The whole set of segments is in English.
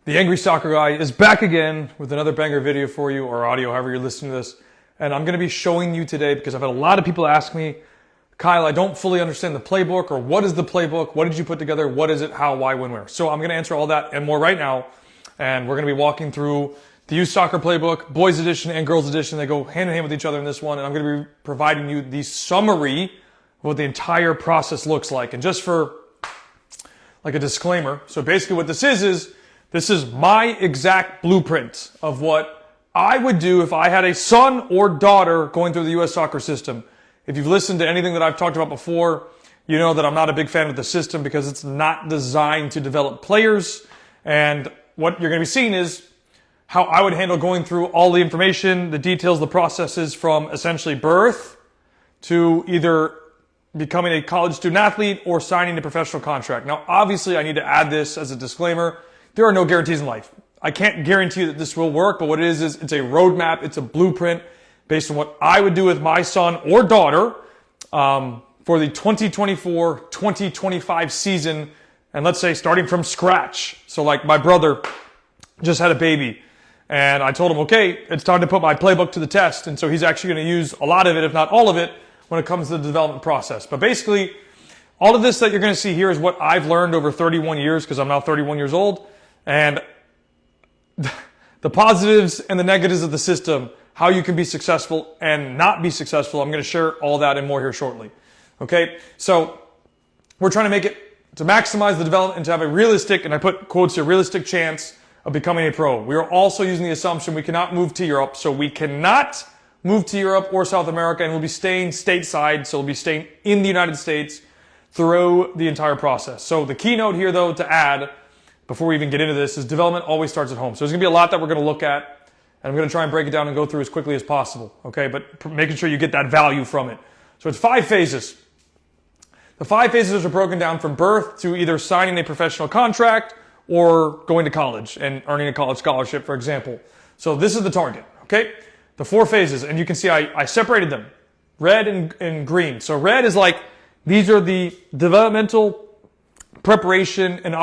The Angry Soccer Guy is back again with another banger video for you, or audio, however you're listening to this. And I'm going to be showing you today because I've had a lot of people ask me, Kyle, I don't fully understand the playbook, or what is the playbook? What did you put together? What is it? How, why, when, where? So I'm going to answer all that and more right now. And we're going to be walking through the youth soccer playbook, boys edition and girls edition. They go hand in hand with each other in this one. And I'm going to be providing you the summary of what the entire process looks like. And just for like a disclaimer, so basically what this is this is my exact blueprint of what I would do if I had a son or daughter going through the U.S. soccer system. If you've listened to anything that I've talked about before, you know that I'm not a big fan of the system because it's not designed to develop players. And what you're going to be seeing is how I would handle going through all the information, the details, the processes from essentially birth to either becoming a college student athlete or signing a professional contract. Now, obviously, I need to add this as a disclaimer. There are no guarantees in life. I can't guarantee that this will work, but what it is it's a roadmap, it's a blueprint based on what I would do with my son or daughter for the 2024-2025 season, and let's say starting from scratch. So like my brother just had a baby, and I told him, okay, it's time to put my playbook to the test, and so he's actually going to use a lot of it, if not all of it, when it comes to the development process. But basically, all of this that you're going to see here is what I've learned over 31 years, because I'm now 31 years old. And the positives and the negatives of the system, how you can be successful and not be successful, I'm going to share all that and more here shortly. Okay, so we're trying to make it, to maximize the development and to have a realistic, and I put quotes here, realistic chance of becoming a pro. We are also using the assumption we cannot move to Europe, so we cannot move to Europe or South America, and we'll be staying stateside, so we'll be staying in the United States through the entire process. So the keynote here, though, to add, before we even get into this, is development always starts at home. So there's going to be a lot that we're going to look at, and I'm going to try and break it down and go through as quickly as possible, okay? But making sure you get that value from it. So it's 5 phases. The 5 phases are broken down from birth to either signing a professional contract or going to college and earning a college scholarship, for example. So this is the target, okay? The 4 phases, and you can see I separated them, red and green. So red is like, these are the developmental preparation and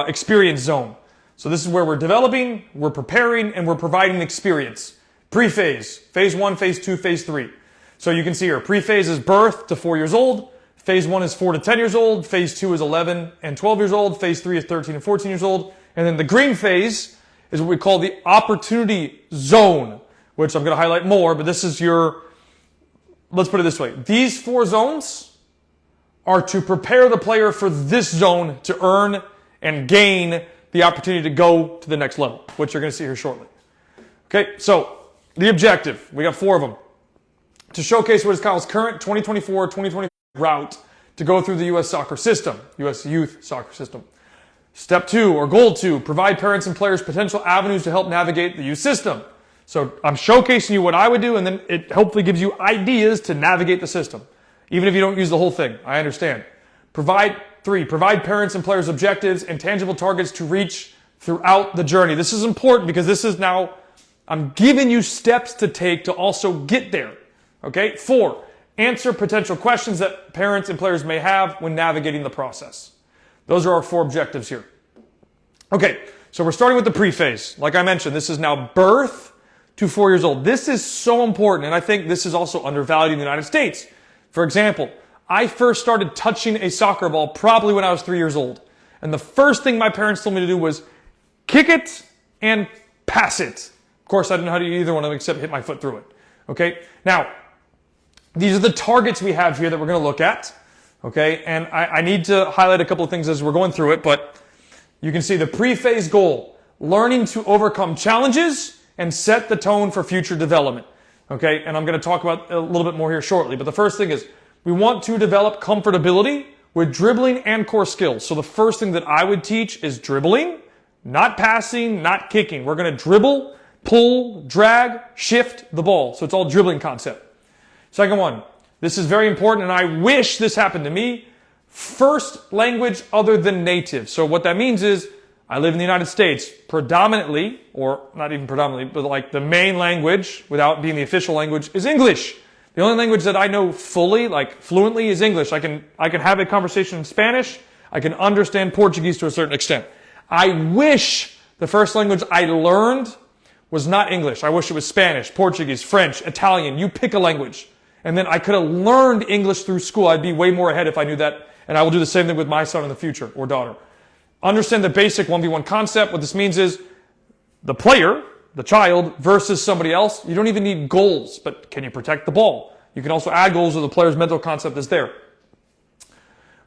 experience zone. So this is where we're developing, we're preparing, and we're providing experience. Pre-phase, phase 1, phase 2, phase 3. So you can see here, pre-phase is birth to 4 years old, phase 1 is 4 to 10 years old, phase 2 is 11 and 12 years old, phase 3 is 13 and 14 years old, and then the green phase is what we call the opportunity zone, which I'm going to highlight more, but this is your, let's put it this way. These 4 zones are to prepare the player for this zone to earn and gain the opportunity to go to the next level, which you're going to see here shortly. Okay, so the objective, we got 4 of them. To showcase what is Kyle's current 2024-2025 route to go through the U.S. soccer system, U.S. youth soccer system. Step 2, or goal 2, provide parents and players potential avenues to help navigate the youth system. So I'm showcasing you what I would do, and then it hopefully gives you ideas to navigate the system. Even if you don't use the whole thing, I understand. 3, provide parents and players objectives and tangible targets to reach throughout the journey. This is important because this is now, I'm giving you steps to take to also get there. Okay? 4, answer potential questions that parents and players may have when navigating the process. Those are our 4 objectives here. Okay, so we're starting with the pre-phase. Like I mentioned, this is now birth to 4 years old. This is so important, and I think this is also undervalued in the United States. For example, I first started touching a soccer ball probably when I was 3 years old. And the first thing my parents told me to do was kick it and pass it. Of course, I didn't know how to do either one of them except hit my foot through it. Okay? Now, these are the targets we have here that we're going to look at. Okay? And I need to highlight a couple of things as we're going through it, but you can see the pre-phase goal, learning to overcome challenges and set the tone for future development. Okay, and I'm going to talk about a little bit more here shortly. But the first thing is, we want to develop comfortability with dribbling and core skills. So the first thing that I would teach is dribbling, not passing, not kicking. We're going to dribble, pull, drag, shift the ball. So it's all dribbling concept. Second one, this is very important, and I wish this happened to me. First language other than native. So what that means is, I live in the United States, predominantly, or not even predominantly, but like the main language, without being the official language, is English. The only language that I know fully, like fluently, is English. I can have a conversation in Spanish. I can understand Portuguese to a certain extent. I wish The first language I learned was not English. I wish it was Spanish, Portuguese, French, Italian. You pick a language. And then I could have learned English through school. I'd be way more ahead if I knew that. And I will do the same thing with my son in the future or daughter. Understand the basic 1v1 concept. What this means is the player, the child, versus somebody else. You don't even need goals, but can you protect the ball? You can also add goals, or the player's mental concept is there.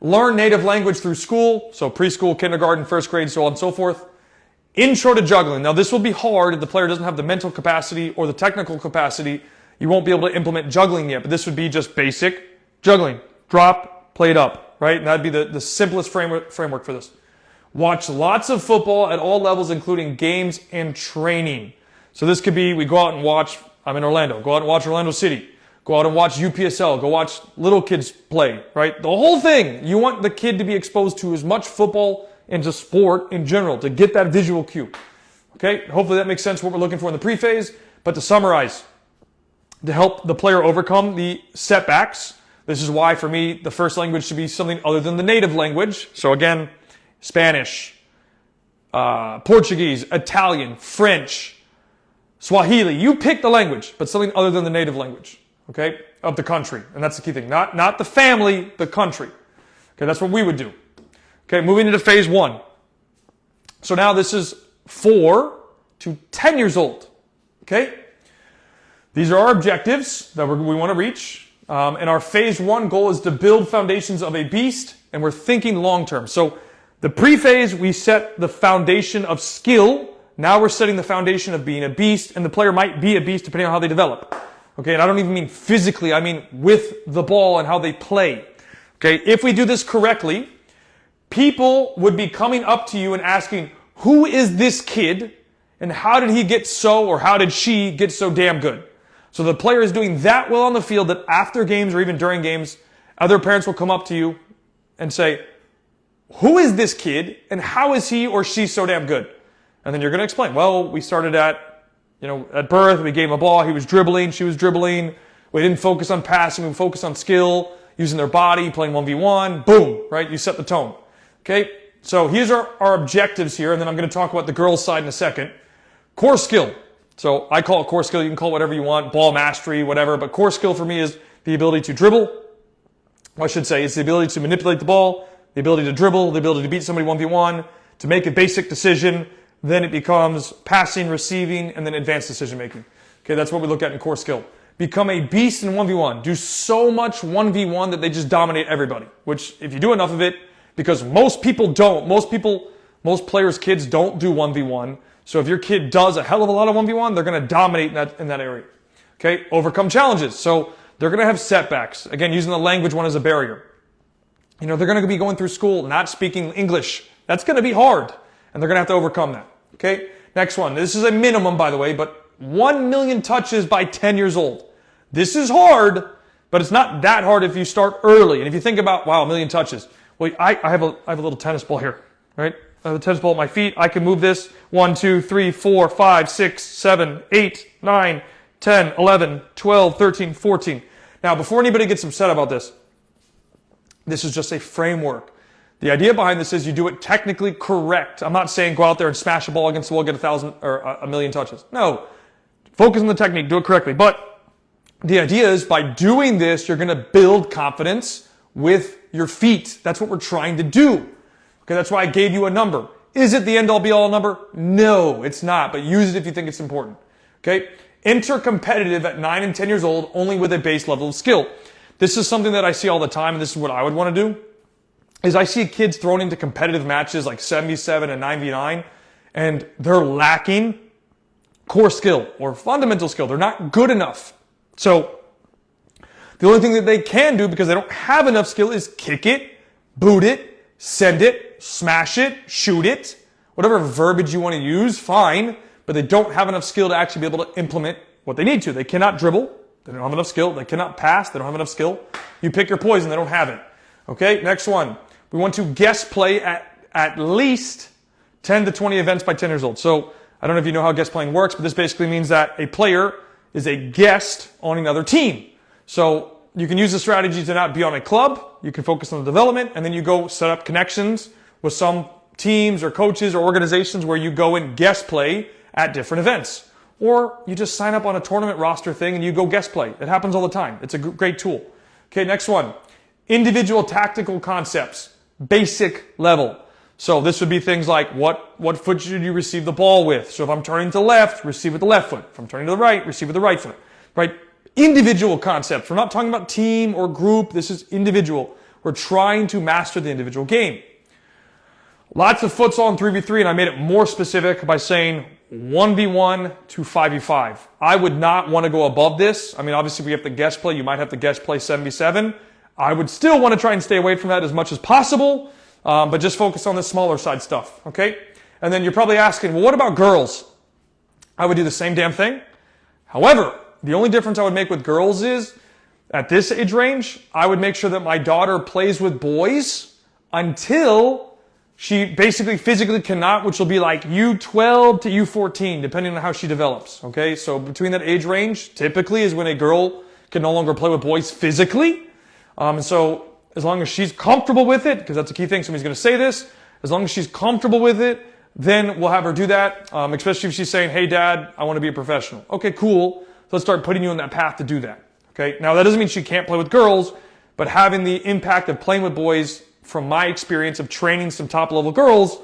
Learn native language through school, so preschool, kindergarten, first grade, so on and so forth. Intro to juggling. Now, this will be hard if the player doesn't have the mental capacity or the technical capacity. You won't be able to implement juggling yet, but this would be just basic juggling. Drop, play it up, right? And that'd be the simplest framework for this. Watch lots of football at all levels, including games and training. So this could be, we go out and watch, I'm in Orlando, go out and watch Orlando City. Go out and watch UPSL. Go watch little kids play, right? The whole thing. You want the kid to be exposed to as much football and to sport in general to get that visual cue. Okay? Hopefully that makes sense what we're looking for in the pre-phase. But to summarize, to help the player overcome the setbacks, this is why for me the first language should be something other than the native language. So again, Spanish, Portuguese, Italian, French, Swahili. You pick the language, but something other than the native language. Okay, of the country. And that's the key thing. Not the family, the country. Okay, that's what we would do. Okay, moving into phase 1. So now this is 4 to 10 years old. Okay? These are our objectives that we want to reach. And our phase 1 goal is to build foundations of a beast, and we're thinking long term. So the pre-phase, we set the foundation of skill. Now we're setting the foundation of being a beast, and the player might be a beast depending on how they develop. Okay, and I don't even mean physically, I mean with the ball and how they play. Okay, if we do this correctly, people would be coming up to you and asking, who is this kid and how did he get so, or how did she get so damn good? So the player is doing that well on the field that after games or even during games, other parents will come up to you and say, who is this kid and how is he or she so damn good? And then you're going to explain, well, we started at birth, we gave him a ball, he was dribbling, she was dribbling. We didn't focus on passing, we focused on skill, using their body, playing 1v1, boom, right? You set the tone. Okay, so here's our objectives here, and then I'm going to talk about the girls' side in a second. Core skill. So I call it core skill, you can call it whatever you want, ball mastery, whatever, but core skill for me is the ability to dribble. Or I should say, it's the ability to manipulate the ball, the ability to dribble, the ability to beat somebody 1v1, to make a basic decision. Then it becomes passing, receiving, and then advanced decision making. Okay, that's what we look at in core skill. Become a beast in 1v1. Do so much 1v1 that they just dominate everybody. Which, if you do enough of it, because most people don't, most players' kids don't do 1v1. So if your kid does a hell of a lot of 1v1, they're going to dominate in that area. Okay, overcome challenges. So they're going to have setbacks. Again, using the language one as a barrier. They're going to be going through school not speaking English. That's going to be hard. And they're going to have to overcome that. Okay, next one. This is a minimum, by the way, but 1 million touches by 10 years old. This is hard, but it's not that hard if you start early. And if you think about, wow, 1 million touches. Well, I have a little tennis ball here, right? I have a tennis ball at my feet. I can move this 1, 2, 3, 4, 5, 6, 7, 8, 9, 10, 11, 12, 13, 14. Now, before anybody gets upset about this is just a framework. The idea behind this is you do it technically correct. I'm not saying go out there and smash a ball against the wall, get 1,000 or a million touches. No. Focus on the technique, do it correctly. But the idea is by doing this, you're going to build confidence with your feet. That's what we're trying to do. Okay, that's why I gave you a number. Is it the end-all be-all number? No, it's not, but use it if you think it's important. Okay? Enter competitive at 9 and 10 years old only with a base level of skill. This is something that I see all the time, and this is what I would want to do. Is I see kids thrown into competitive matches like 77 and 9v9, and they're lacking core skill or fundamental skill. They're not good enough. So the only thing that they can do because they don't have enough skill is kick it, boot it, send it, smash it, shoot it, whatever verbiage you want to use, fine, but they don't have enough skill to actually be able to implement what they need to. They cannot dribble. They don't have enough skill. They cannot pass. They don't have enough skill. You pick your poison. They don't have it. Okay, next one. We want to guest play at least 10 to 20 events by 10 years old. So I don't know if you know how guest playing works, but this basically means that a player is a guest on another team. So you can use the strategy to not be on a club. You can focus on the development, and then you go set up connections with some teams or coaches or organizations where you go and guest play at different events. Or you just sign up on a tournament roster thing and you go guest play. It happens all the time. It's a great tool. Okay, next one. Individual tactical concepts. Basic level. So this would be things like what foot should you receive the ball with? So if I'm turning to the left, receive with the left foot. If I'm turning to the right, receive with the right foot. Right? Individual concepts. We're not talking about team or group. This is individual. We're trying to master the individual game. Lots of futsal in 3v3, and I made it more specific by saying 1v1 to 5v5. I would not want to go above this. I mean, obviously, if we have to guest play, you might have to guest play 7v7. I would still want to try and stay away from that as much as possible, but just focus on the smaller side stuff, okay? And then you're probably asking, well, what about girls? I would do the same damn thing. However, the only difference I would make with girls is, at this age range, I would make sure that my daughter plays with boys until she basically physically cannot, which will be like U12 to U14, depending on how she develops. Okay, so between that age range, typically is when a girl can no longer play with boys physically. And so as long as she's comfortable with it, because that's a key thing, somebody's going to say this, as long as she's comfortable with it, then we'll have her do that, especially if she's saying, hey, Dad, I want to be a professional. Okay, cool. So let's start putting you on that path to do that. Okay, now that doesn't mean she can't play with girls, but having the impact of playing with boys, from my experience of training some top-level girls,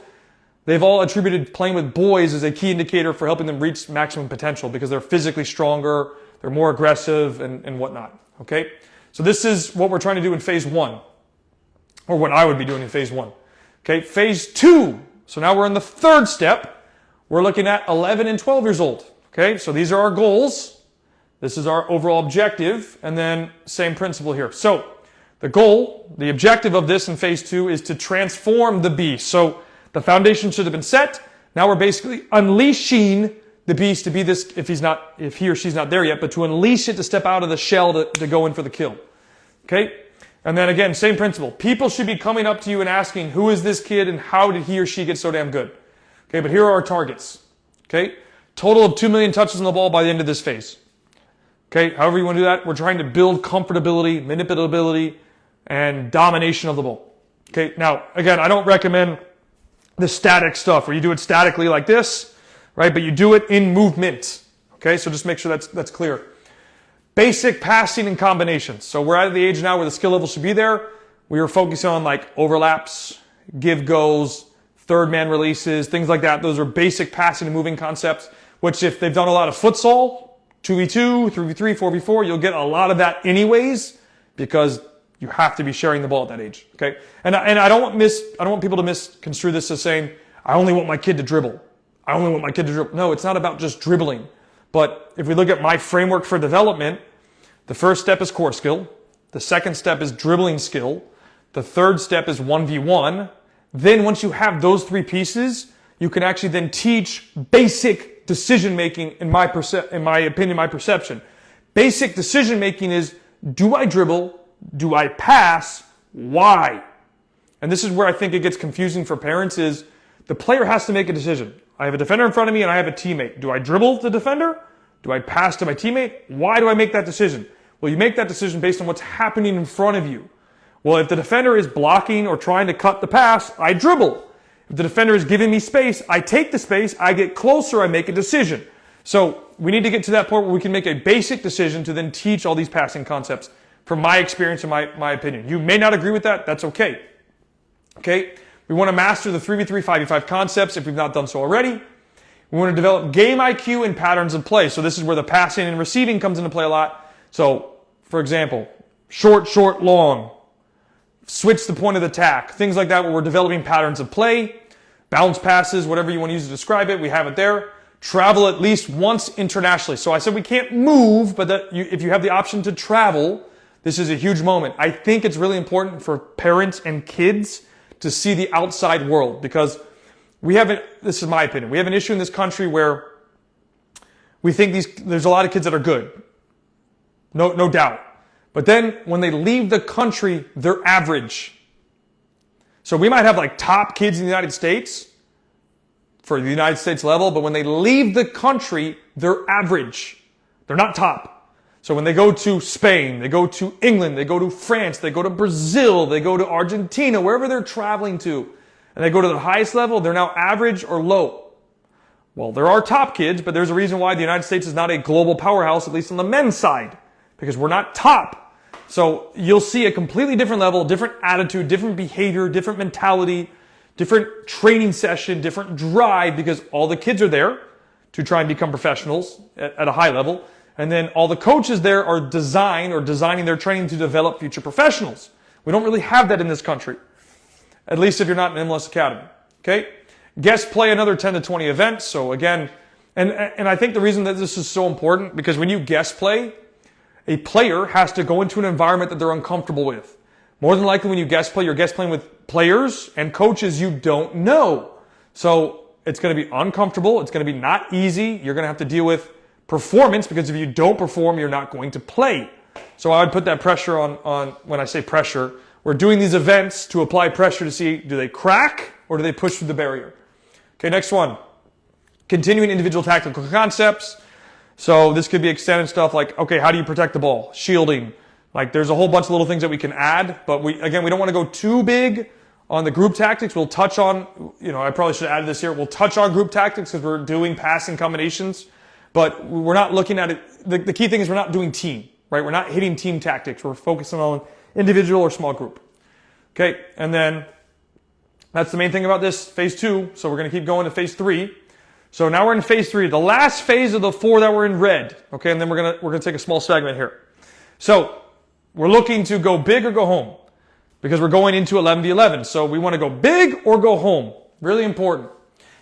they've all attributed playing with boys as a key indicator for helping them reach maximum potential because they're physically stronger, they're more aggressive, and whatnot. Okay, so this is what we're trying to do in phase 1, or what I would be doing in phase 1. Okay, phase 2. So now we're in the third step. We're looking at 11 and 12 years old. Okay, so these are our goals. This is our overall objective, and then same principle here. So the goal, the objective of this in phase 2 is to transform the beast. So the foundation should have been set. Now we're basically unleashing the beast to be this, if he or she's not there yet, but to unleash it to step out of the shell to go in for the kill. Okay? And then again, same principle. People should be coming up to you and asking, who is this kid and how did he or she get so damn good? Okay, but here are our targets. Okay? Total of 2 million touches on the ball by the end of this phase. Okay, however you want to do that, we're trying to build comfortability, manipulability, and domination of the ball. Okay, now, again, I don't recommend the static stuff where you do it statically like this, right? But you do it in movement. Okay, so just make sure that's clear. Basic passing and combinations. So we're at the age now where the skill level should be there. We were focusing on like overlaps, give goes, third man releases, things like that. Those are basic passing and moving concepts, which if they've done a lot of futsal, 2v2, 3v3, 4v4, you'll get a lot of that anyways because you have to be sharing the ball at that age. Okay? And I don't want people to misconstrue this as saying, I only want my kid to dribble. I only want my kid to dribble. No, it's not about just dribbling. But if we look at my framework for development, the first step is core skill. The second step is dribbling skill. The third step is 1v1. Then once you have those 3 pieces, you can actually then teach basic decision making in my opinion, my perception. Basic decision making is, do I dribble? Do I pass? Why? And this is where I think it gets confusing for parents is the player has to make a decision. I have a defender in front of me and I have a teammate. Do I dribble the defender? Do I pass to my teammate? Why do I make that decision? Well, you make that decision based on what's happening in front of you. Well, if the defender is blocking or trying to cut the pass, I dribble. If the defender is giving me space, I take the space, I get closer, I make a decision. So we need to get to that point where we can make a basic decision to then teach all these passing concepts from my experience and my opinion. You may not agree with that, that's okay. Okay? We want to master the 3v3, 5v5 concepts if we've not done so already. We want to develop game IQ and patterns of play. So this is where the passing and receiving comes into play a lot. So, for example, short, long, switch the point of attack, things like that where we're developing patterns of play, bounce passes, whatever you want to use to describe it, we have it there. Travel at least once internationally. So I said we can't move, but if you have the option to travel, this is a huge moment. I think it's really important for parents and kids to see the outside world because this is my opinion, we have an issue in this country where we think there's a lot of kids that are good. No doubt. But then when they leave the country, they're average. So we might have like top kids in the United States for the United States level, but when they leave the country, they're average. They're not top. So when they go to Spain, they go to England, they go to France, they go to Brazil, they go to Argentina, wherever they're traveling to, and they go to the highest level, they're now average or low. Well, there are top kids, but there's a reason why the United States is not a global powerhouse, at least on the men's side, because we're not top. So you'll see a completely different level, different attitude, different behavior, different mentality, different training session, different drive, because all the kids are there to try and become professionals at a high level. And then all the coaches there are designing their training to develop future professionals. We don't really have that in this country, at least if you're not an MLS Academy. Okay? Guest play another 10 to 20 events. So again, and I think the reason that this is so important, because when you guest play, a player has to go into an environment that they're uncomfortable with. More than likely when you guest play, you're guest playing with players and coaches you don't know. So it's going to be uncomfortable. It's going to be not easy. You're going to have to deal with performance, because if you don't perform, you're not going to play. So I would put that pressure on when I say pressure, we're doing these events to apply pressure to see, do they crack or do they push through the barrier? Okay, next one. Continuing individual tactical concepts. So this could be extended stuff like, okay, how do you protect the ball? Shielding. Like there's a whole bunch of little things that we can add, but we don't want to go too big on the group tactics. We'll touch on, I probably should have added this here. We'll touch on group tactics because we're doing passing combinations. But we're not looking at it. The key thing is we're not doing team, right? We're not hitting team tactics. We're focusing on individual or small group. Okay, and then that's the main thing about this, phase 2. So we're going to keep going to phase 3. So now we're in phase 3, the last phase of the 4 that were in red. Okay, and then we're gonna take a small segment here. So we're looking to go big or go home, because we're going into 11v11. So we want to go big or go home. Really important.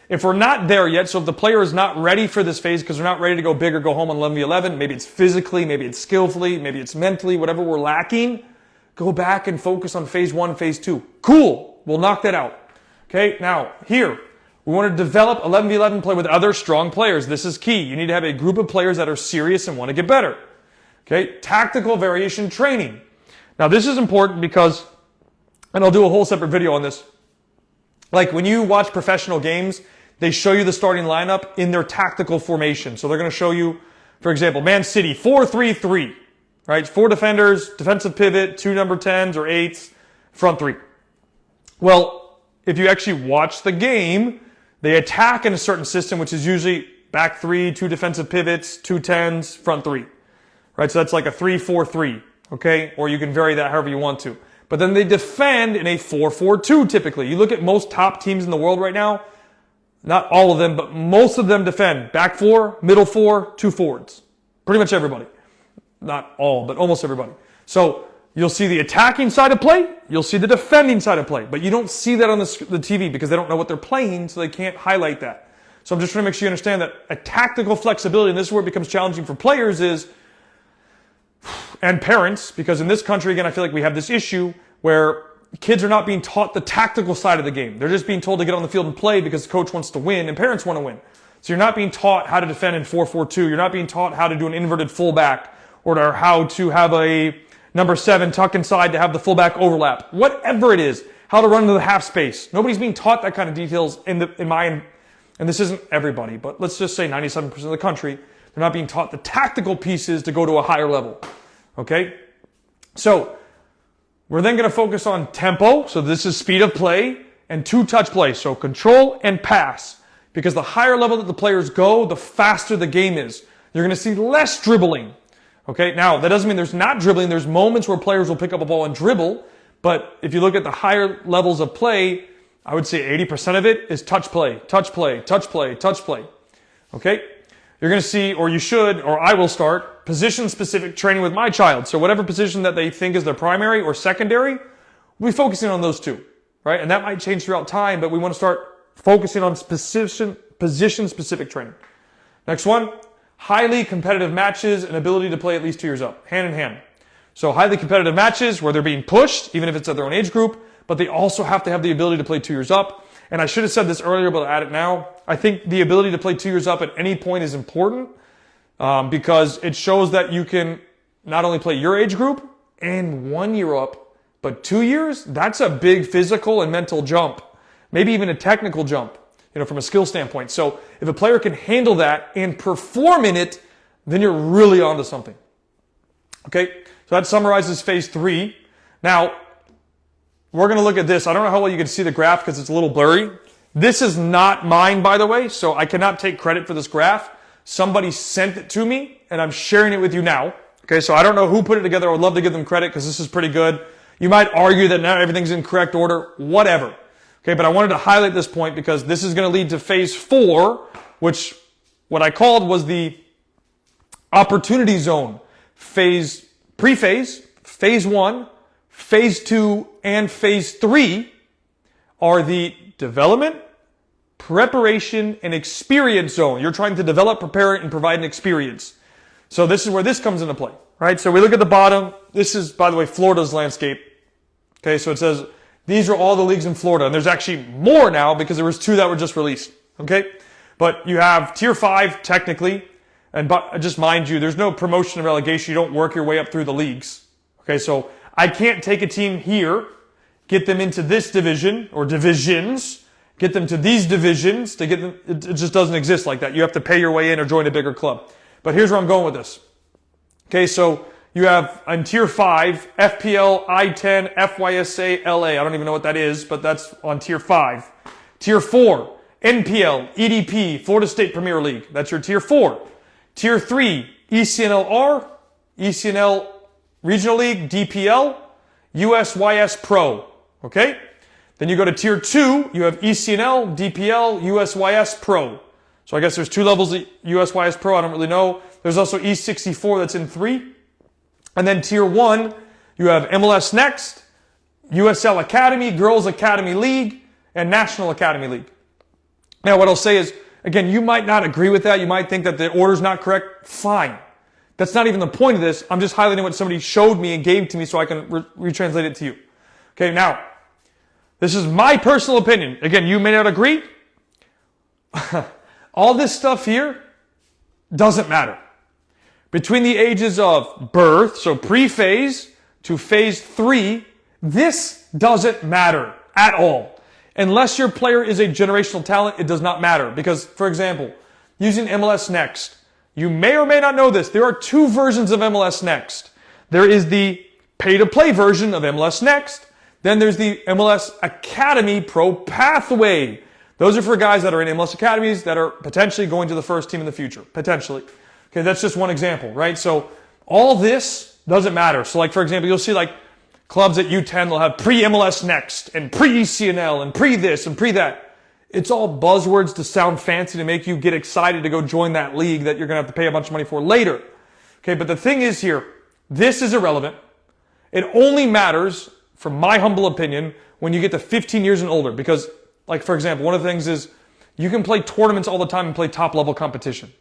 If we're not there yet, so if the player is not ready for this phase because they're not ready to go big or go home on 11v11, maybe it's physically, maybe it's skillfully, maybe it's mentally, whatever we're lacking, go back and focus on phase 1, phase 2. Cool. We'll knock that out. Okay. Now here, we want to develop 11v11 play with other strong players. This is key. You need to have a group of players that are serious and want to get better. Okay. Tactical variation training. Now this is important because, and I'll do a whole separate video on this. Like when you watch professional games, they show you the starting lineup in their tactical formation. So they're going to show you, for example, Man City, 4-3-3, right? 4 defenders, defensive pivot, 2 number 10s or 8s, front 3. Well, if you actually watch the game, they attack in a certain system, which is usually back 3, 2 defensive pivots, 2 10s, front 3, right? So that's like a 3-4-3, okay? Or you can vary that however you want to. But then they defend in a 4-4-2 typically. You look at most top teams in the world right now, not all of them, but most of them defend back 4, middle 4, 2 forwards. Pretty much everybody. Not all, but almost everybody. So you'll see the attacking side of play, you'll see the defending side of play, but you don't see that on the TV because they don't know what they're playing, so they can't highlight that. So I'm just trying to make sure you understand that a tactical flexibility, and this is where it becomes challenging for players and parents, because in this country, again, I feel like we have this issue where kids are not being taught the tactical side of the game. They're just being told to get on the field and play because the coach wants to win and parents want to win. So you're not being taught how to defend in 4-4-2. You're not being taught how to do an inverted fullback or how to have a number 7 tuck inside to have the fullback overlap. Whatever it is, how to run into the half space. Nobody's being taught that kind of details and this isn't everybody, but let's just say 97% of the country, they're not being taught the tactical pieces to go to a higher level. Okay? So we're then going to focus on tempo. So this is speed of play and 2-touch play. So control and pass. Because the higher level that the players go, the faster the game is. You're going to see less dribbling. Okay. Now that doesn't mean there's not dribbling. There's moments where players will pick up a ball and dribble. But if you look at the higher levels of play, I would say 80% of it is touch play, touch play, touch play, touch play. Okay. You're going to see, or you should, or I will start position-specific training with my child. So whatever position that they think is their primary or secondary, we'll be focusing on those two, right? And that might change throughout time, but we want to start focusing on position-specific training. Next one, highly competitive matches and ability to play at least 2 years up, hand in hand. So highly competitive matches where they're being pushed, even if it's at their own age group, but they also have to have the ability to play 2 years up. And I should have said this earlier, but I'll add it now. I think the ability to play 2 years up at any point is important because it shows that you can not only play your age group and 1 year up, but 2 years, that's a big physical and mental jump. Maybe even a technical jump, from a skill standpoint. So if a player can handle that and perform in it, then you're really onto something. Okay, so that summarizes phase 3. Now, we're going to look at this. I don't know how well you can see the graph because it's a little blurry. This is not mine, by the way, so I cannot take credit for this graph. Somebody sent it to me, and I'm sharing it with you now. Okay, so I don't know who put it together. I would love to give them credit because this is pretty good. You might argue that not everything's in correct order, whatever. Okay, but I wanted to highlight this point because this is going to lead to phase 4, which what I called was the opportunity zone. Pre-phase, phase 1, phase 2, and phase 3 are the development, preparation, and experience zone. You're trying to develop, prepare, and provide an experience. So this is where this comes into play, right? So we look at the bottom. This is, by the way, Florida's landscape. Okay, so it says these are all the leagues in Florida, and there's actually more now because there was 2 that were just released. Okay, but you have Tier 5 technically, and just mind you, there's no promotion and relegation. You don't work your way up through the leagues. Okay, so I can't take a team here, get them into this division or divisions, get them to these divisions to get them. It just doesn't exist like that. You have to pay your way in or join a bigger club. But here's where I'm going with this. Okay, so you have on Tier 5, FPL, I-10, FYSA, LA. I don't even know what that is, but that's on Tier 5. Tier 4, NPL, EDP, Florida State Premier League. That's your Tier 4. Tier 3, ECNLR, ECNL Regional League, DPL, USYS Pro. Okay? Then you go to Tier 2, you have ECNL, DPL, USYS Pro. So I guess there's 2 levels of USYS Pro, I don't really know. There's also E64 that's in 3. And then Tier 1, you have MLS Next, USL Academy, Girls Academy League, and National Academy League. Now what I'll say is, again, you might not agree with that. You might think that the order's not correct. Fine. That's not even the point of this. I'm just highlighting what somebody showed me and gave to me so I can retranslate it to you. Okay, now, this is my personal opinion. Again, you may not agree. All this stuff here doesn't matter. Between the ages of birth, so pre-phase to phase 3, this doesn't matter at all. Unless your player is a generational talent, it does not matter. Because, for example, using MLS Next, you may or may not know this. There are 2 versions of MLS Next. There is the pay-to-play version of MLS Next. Then there's the MLS Academy Pro Pathway. Those are for guys that are in MLS academies that are potentially going to the first team in the future. Potentially. Okay, that's just one example, right? So all this doesn't matter. So like, for example, you'll see like clubs at U10, they'll have pre-MLS Next and pre-ECNL and pre-this and pre-that. It's all buzzwords to sound fancy to make you get excited to go join that league that you're going to have to pay a bunch of money for later. Okay, but the thing is here, this is irrelevant. It only matters, from my humble opinion, when you get to 15 years and older. Because, like, for example, one of the things is you can play tournaments all the time and play top-level competition.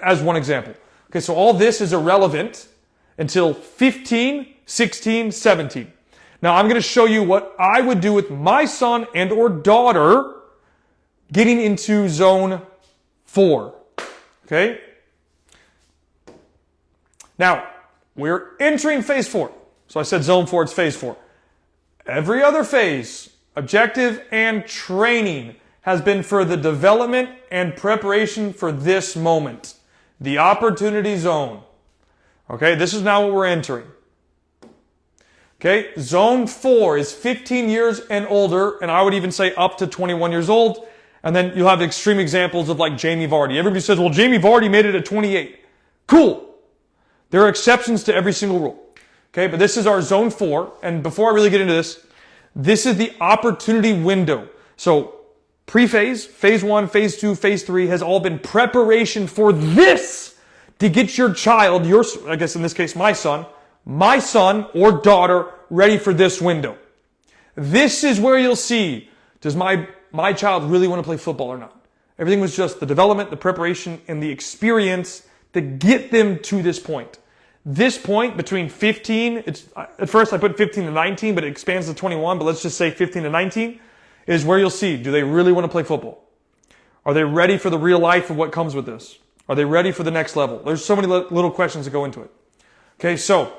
As one example. Okay, so all this is irrelevant until 15, 16, 17. Now, I'm going to show you what I would do with my son and or daughter getting into zone 4. Okay? Now, we're entering phase 4. So I said zone 4, it's phase 4. Every other phase, objective and training, has been for the development and preparation for this moment. The opportunity zone. Okay, this is now what we're entering. Okay, zone 4 is 15 years and older, and I would even say up to 21 years old. And then you'll have extreme examples of like Jamie Vardy. Everybody says, well, Jamie Vardy made it at 28. Cool. There are exceptions to every single rule. Okay, but this is our zone 4. And before I really get into this, this is the opportunity window. So pre-phase, phase 1, phase 2, phase 3 has all been preparation for this to get your child, I guess in this case my son or daughter ready for this window. This is where you'll see, does my child really want to play football or not? Everything was just the development, the preparation, and the experience to get them to this point. This point between 15, at first I put 15 to 19, but it expands to 21, but let's just say 15 to 19, is where you'll see, do they really want to play football? Are they ready for the real life of what comes with this? Are they ready for the next level? There's so many little questions that go into it. Okay, so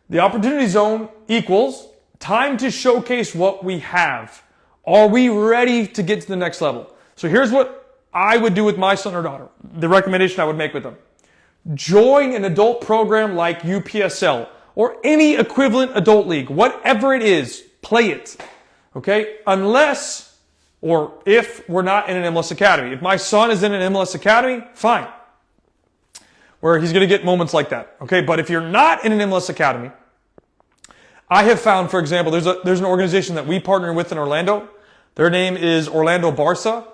the opportunity zone equals time to showcase what we have. Are we ready to get to the next level? So here's what I would do with my son or daughter. The recommendation I would make with them. Join an adult program like UPSL or any equivalent adult league, whatever it is, play it. Okay? Unless, or if we're not in an MLS academy. If my son is in an MLS academy, fine. Where he's going to get moments like that. Okay? But if you're not in an MLS academy, I have found, for example, there's an organization that we partner with in Orlando. Their name is Orlando Barca.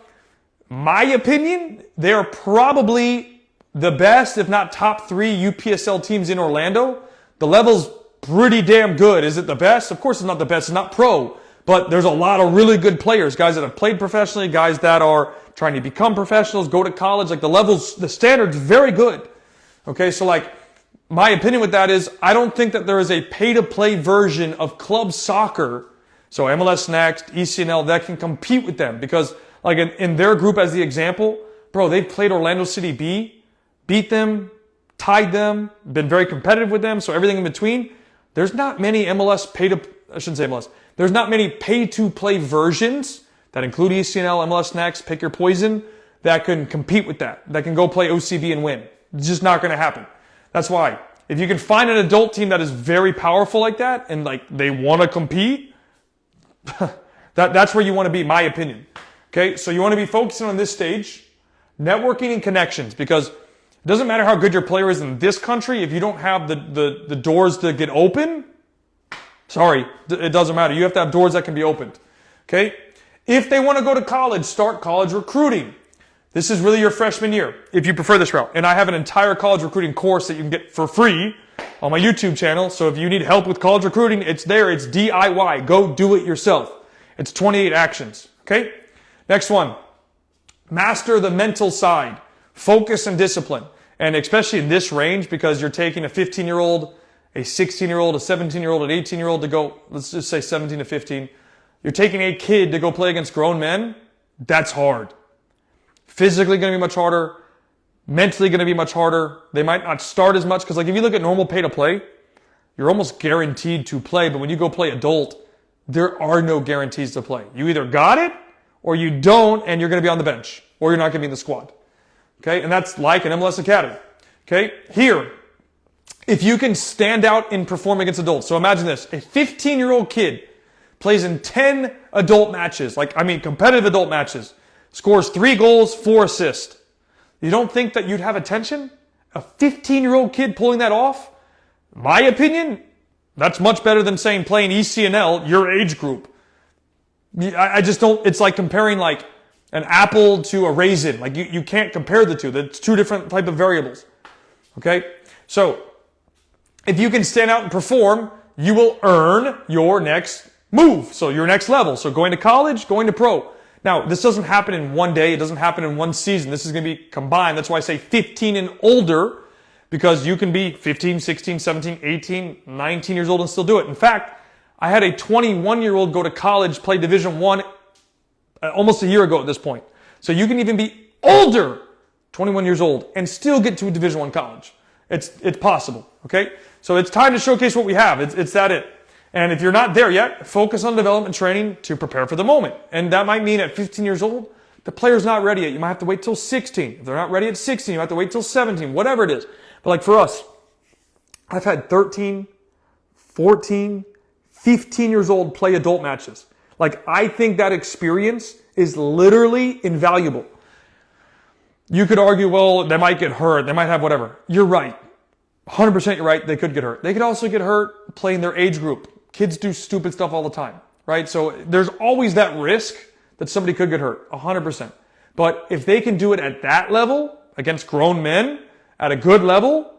My opinion, they are probably the best, if not top 3 UPSL teams in Orlando. The level's pretty damn good. Is it the best? Of course it's not the best. It's not pro. But there's a lot of really good players. Guys that have played professionally. Guys that are trying to become professionals. Go to college. Like the standard's very good. Okay, so like, my opinion with that is, I don't think that there is a pay-to-play version of club soccer, so MLS Next, ECNL, that can compete with them. Because, like in their group as the example, bro, they've played Orlando City B, beat them, tied them, been very competitive with them, so everything in between. There's not many there's not many pay-to-play versions that include ECNL, MLS Next, pick your poison, that can compete with that can go play OCB and win. It's just not going to happen. That's why, if you can find an adult team that is very powerful like that, and like they want to compete, that's where you want to be, my opinion. Okay, so you want to be focusing on this stage, networking and connections, because it doesn't matter how good your player is in this country, if you don't have the doors to get open, sorry, it doesn't matter. You have to have doors that can be opened. Okay, if they want to go to college, start college recruiting. This is really your freshman year, if you prefer this route. And I have an entire college recruiting course that you can get for free on my YouTube channel. So if you need help with college recruiting, it's there. It's DIY. Go do it yourself. It's 28 actions. Okay? Next one. Master the mental side. Focus and discipline. And especially in this range, because you're taking a 15-year-old, a 16-year-old, a 17-year-old, an 18-year-old to go, let's just say 17 to 15. You're taking a kid to go play against grown men. That's hard. Physically going to be much harder. Mentally going to be much harder. They might not start as much because, like, if you look at normal pay to play, you're almost guaranteed to play. But when you go play adult, there are no guarantees to play. You either got it or you don't, and you're going to be on the bench, or you're not going to be in the squad. Okay, and that's like an MLS Academy. Okay, here, if you can stand out and perform against adults. So imagine this: a 15-year-old kid plays in 10 adult matches, competitive adult matches. Scores 3 goals, 4 assists. You don't think that you'd have attention? A 15-year-old kid pulling that off? My opinion, that's much better than saying playing ECNL, your age group. I just don't, it's like comparing like an apple to a raisin. Like you can't compare the two. That's 2 different type of variables. Okay? So, if you can stand out and perform, you will earn your next move. So your next level. So going to college, going to pro. Now, this doesn't happen in one day. It doesn't happen in one season. This is going to be combined. That's why I say 15 and older, because you can be 15, 16, 17, 18, 19 years old and still do it. In fact, I had a 21-year-old go to college, play Division I almost a year ago at this point. So you can even be older, 21 years old, and still get to a Division I college. It's possible, okay? So it's time to showcase what we have. It's that it. And if you're not there yet, focus on development training to prepare for the moment. And that might mean at 15 years old, the player's not ready yet. You might have to wait till 16. If they're not ready at 16, you have to wait till 17, whatever it is. But like for us, I've had 13, 14, 15 years old play adult matches. Like, I think that experience is literally invaluable. You could argue, well, they might get hurt. They might have whatever. You're right. 100% you're right. They could get hurt. They could also get hurt playing their age group. Kids do stupid stuff all the time, right? So there's always that risk that somebody could get hurt, 100%. But if they can do it at that level, against grown men, at a good level,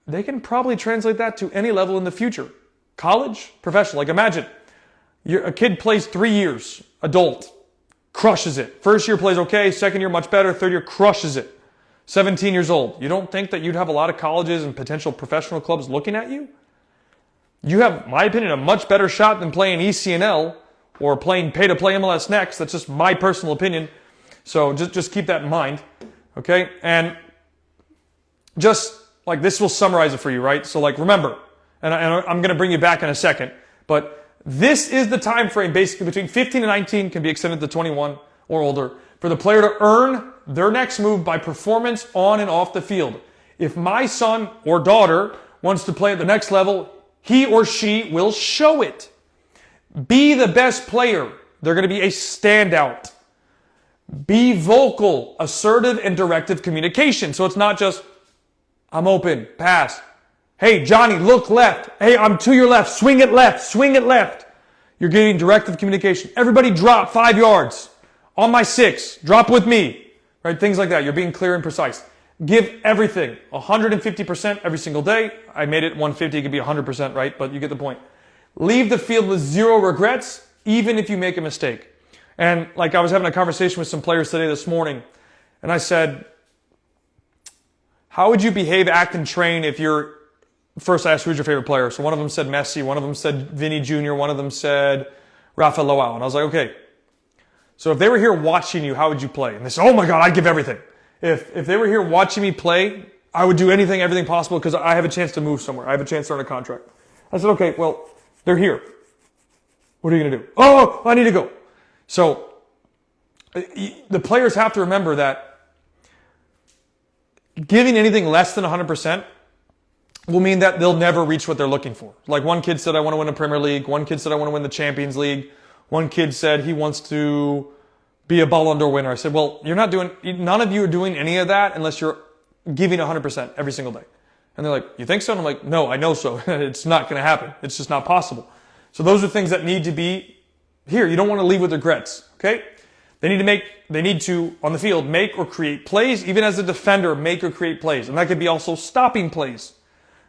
they can probably translate that to any level in the future. College, professional. Like imagine, a kid plays 3 years, adult, crushes it. First year plays okay, second year much better, third year crushes it. 17 years old. You don't think that you'd have a lot of colleges and potential professional clubs looking at you? You have, in my opinion, a much better shot than playing ECNL or playing pay-to-play MLS Next. That's just my personal opinion. So just keep that in mind. Okay? And just like this will summarize it for you, right? So like remember, and I'm going to bring you back in a second, but this is the time frame basically between 15 and 19, can be extended to 21 or older, for the player to earn their next move by performance on and off the field. If my son or daughter wants to play at the next level, he or she will show it. Be the best player. They're going to be a standout. Be vocal, assertive, and directive communication. So it's not just, I'm open, pass. Hey, Johnny, look left. Hey, I'm to your left. Swing it left. Swing it left. You're getting directive communication. Everybody drop 5 yards. On my 6. Drop with me. Right? Things like that. You're being clear and precise. Give everything. 150% every single day. I made it 150. It could be 100%, right? But you get the point. Leave the field with 0 regrets, even if you make a mistake. And like I was having a conversation with some players today this morning, and I said, how would you behave, act, and train if you're... First, I asked, who's your favorite player? So one of them said Messi, one of them said Vinny Jr., one of them said Rafa Leao. And I was like, okay, so if they were here watching you, how would you play? And they said, oh my God, I'd give everything. If they were here watching me play, I would do everything possible because I have a chance to move somewhere. I have a chance to earn a contract. I said, okay, well, they're here. What are you going to do? Oh, I need to go. So the players have to remember that giving anything less than 100% will mean that they'll never reach what they're looking for. Like one kid said, I want to win a Premier League. One kid said, I want to win the Champions League. One kid said he wants to be a Ballon d'Or winner. I said, well, none of you are doing any of that unless you're giving 100% every single day. And they're like, you think so? And I'm like, no, I know so. It's not going to happen. It's just not possible. So those are things that need to be here. You don't want to leave with regrets, okay? They need to, on the field, make or create plays. Even as a defender, make or create plays. And that could be also stopping plays.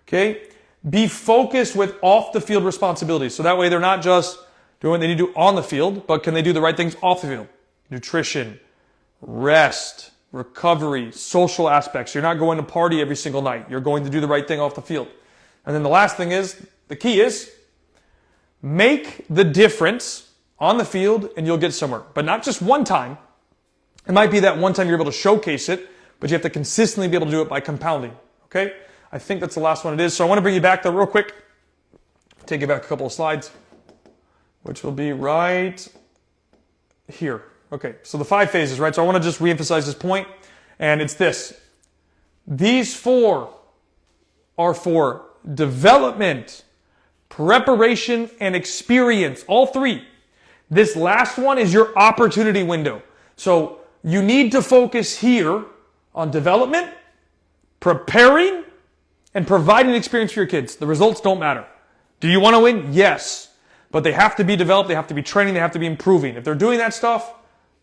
Okay? Be focused with off-the-field responsibilities. So that way they're not just doing what they need to do on the field, but can they do the right things off the field? Nutrition, rest, recovery, social aspects. You're not going to party every single night. You're going to do the right thing off the field. And then the last thing is, the key is, make the difference on the field and you'll get somewhere. But not just one time. It might be that one time you're able to showcase it, but you have to consistently be able to do it by compounding. Okay? I think that's the last one it is. So I want to bring you back though real quick. Take you back a couple of slides, which will be right here. Okay, so the 5 phases, right? So I want to just reemphasize this point, and it's this. These 4 are for development, preparation, and experience. All 3. This last one is your opportunity window. So you need to focus here on development, preparing, and providing experience for your kids. The results don't matter. Do you want to win? Yes. But they have to be developed, they have to be training, they have to be improving. If they're doing that stuff,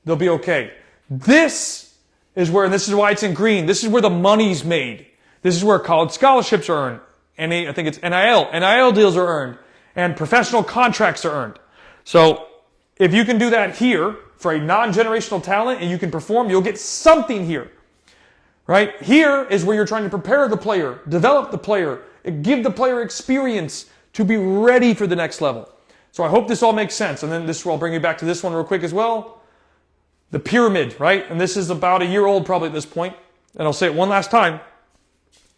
they'll be okay. This is where, and this is why it's in green, this is where the money's made. This is where college scholarships are earned. I think it's NIL deals are earned. And professional contracts are earned. So if you can do that here for a non-generational talent and you can perform, you'll get something here. Right? Here is where you're trying to prepare the player, develop the player, give the player experience to be ready for the next level. So I hope this all makes sense. And then I'll bring you back to this one real quick as well. The pyramid, right? And this is about a year old probably at this point. And I'll say it one last time.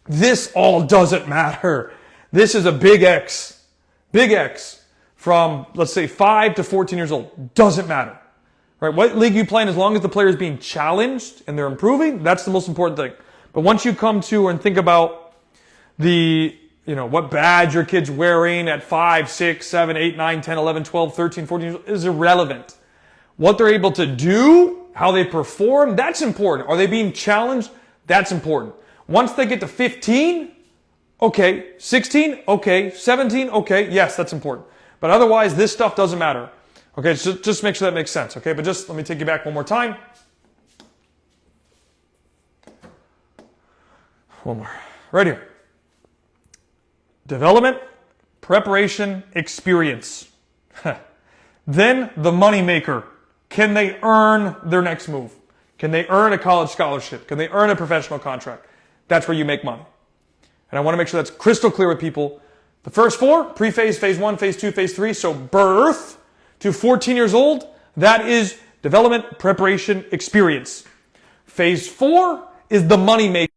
This all doesn't matter. This is a big X. Big X from, let's say, 5 to 14 years old. Doesn't matter. Right? What league you play in, as long as the player is being challenged and they're improving, that's the most important thing. But once you come to and think about what badge your kid's wearing at 5, 6, 7, 8, 9, 10, 11, 12, 13, 14 years old is irrelevant. What they're able to do, how they perform, that's important. Are they being challenged? That's important. Once they get to 15, okay. 16, okay. 17, okay. Yes, that's important. But otherwise, this stuff doesn't matter. Okay, so just make sure that makes sense, okay? But just let me take you back one more time. One more. Right here. Development, preparation, experience. Then the money maker. Can they earn their next move? Can they earn a college scholarship? Can they earn a professional contract? That's where you make money. And I want to make sure that's crystal clear with people. The first 4, pre-phase, phase 1, phase 2, phase 3, so birth to 14 years old, that is development, preparation, experience. Phase 4 is the money maker.